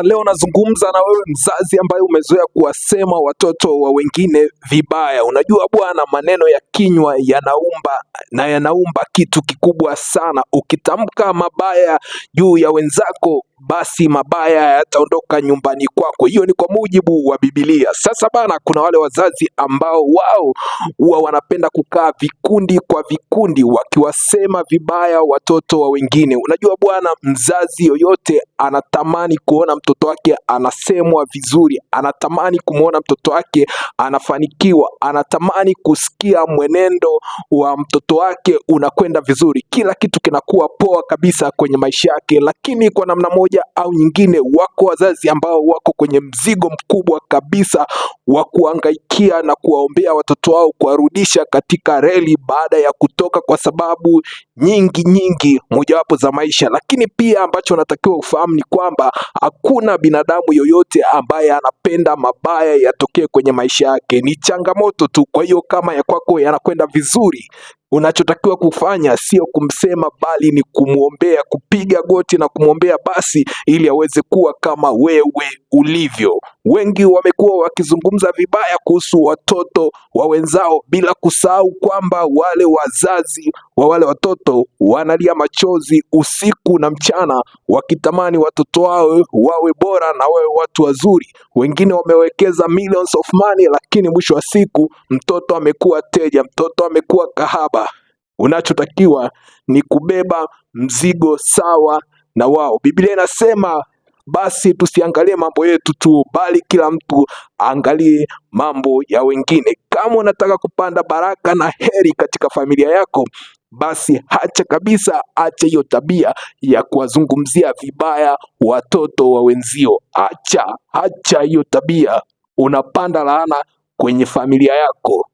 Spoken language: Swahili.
Leo nazungumza na wewe mzazi ambaye umezoea kuwasema watoto wa wengine vibaya. Unajua bwana, maneno ya kinywa yanaumba na yanaumba kitu kikubwa sana. Ukitamka mabaya juu ya wenzako, basi mabaya yataondoka nyumbani kwako. Hiyo ni kwa mujibu wa Biblia. Sasa bana, kuna wale wazazi ambao wao huwa wanapenda kukaa vikundi kwa vikundi wakiwasema vibaya watoto wa wengine. Unajua bwana, mzazi yoyote anatamani kuona mtoto wake anasemwa vizuri, anatamani kumwona mtoto wake anafanikiwa, anatamani kusikia mwenendo wa mtoto wake unakwenda vizuri, kila kitu kinakuwa poa kabisa kwenye maisha yake. Lakini kwa namna moja au nyingine, wako wazazi ambao wako kwenye mzigo mkubwa kabisa wa kuhangaikia na kuwaombea watoto wao kuwarudisha katika reli baada ya kutoka kwa sababu nyingi mojawapo za maisha. Lakini pia ambacho natakiwa ufahamu ni kwamba hakuna binadamu yoyote ambaye anapenda mabaya yatokee kwenye maisha yake. Ni changamoto tu. Kwa hiyo kama ya kwako yanakwenda vizuri, unachotakiwa kufanya sio kumsema, bali ni kumwombea, kupiga goti na kumwombea basi, ili aweze kuwa kama wewe ulivyo. Wengi wamekuwa wakizungumza vibaya kuhusu watoto wa wenzao, bila kusahau kwamba wale wazazi wa wale watoto wanalia machozi usiku na mchana, wakitamani watoto wao wawe bora na wawe watu wazuri. Wengine wamewekeza millions of money, lakini mwisho wa siku mtoto amekuwa teja, mtoto amekuwa kahaba. Unachotakiwa ni kubeba mzigo sawa na wao. Biblia inasema basi tusiangalie mambo yetu tu, bali kila mtu angalie mambo ya wengine. Kama unataka kupanda baraka na heri katika familia yako, basi acha hiyo tabia ya kuwazungumzia vibaya watoto wa wenzio. Acha hiyo tabia, unapanda laana kwenye familia yako.